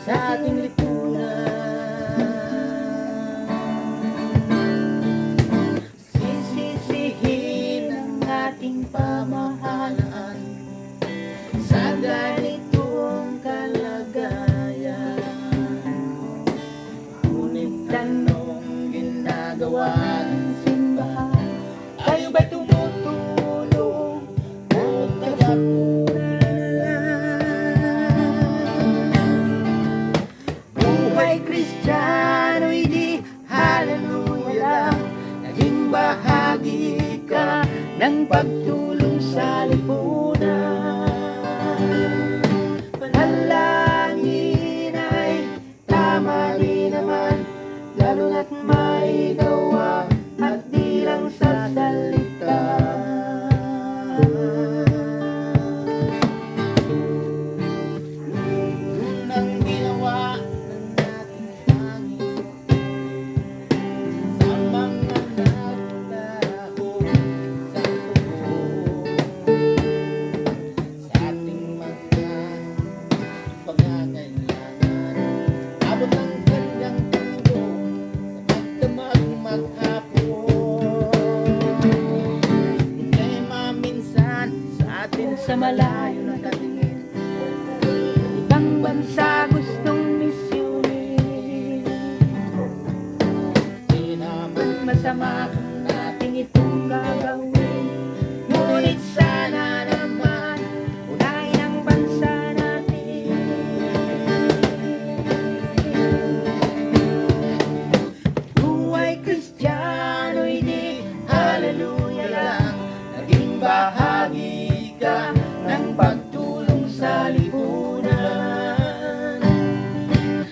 sa ating lipunan. Sisisihin ang ating pamahalaan sa ganitong kalagayan. Ngunit tanong ginagawa ng simbahan, tayo ba'y tumutulong o tagapulala? Buhay Kristiyano'y di haleluya lang, naging bahagi ka ng pagtulong sa lipunan. Panalangin ay tama rin naman, lalo na't may gawa at di lang sa salita. Yun ang ginawa ng ating Panginoon sa mga nagtaho sa loob, sa ating mga pangangailangan. Abot ang kanyang tulong sa magdamag maghapon. Hindi maminsan sa atin sa malayo nakatingin, ibang bansa gustong misyunin. Di naman masama kung natin itong gagawin, ngunit sana naman unahin ang bansa natin. Buhay Kristiyano'y di haleluya lang, naging bahagi ka ng pagtulong sa lipunan.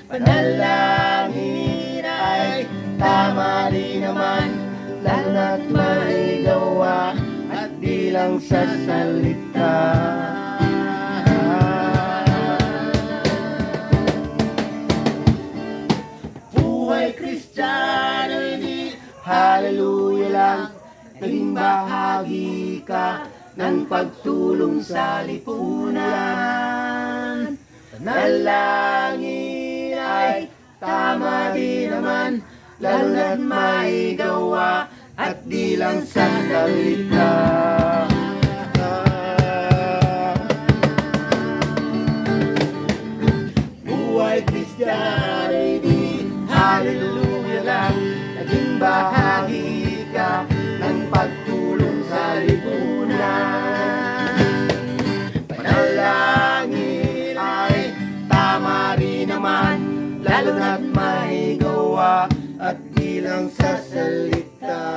Panalangin ay tama rin naman, lalo na't may gawa at di lang sa salita. Buhay Kristiyano'y di haleluya lang, naging bahagi ka ng pagtulong sa lipunan. Panalangin ay tama din naman, lalo na't may gawa at di lang sa salita. Buhay Kristiyano'y di haleluya lang, naging bahagi ka ng pagtulong sa lipunan. Panalangin ay tama rin naman, lalo na't may gawa at di lang sa salita.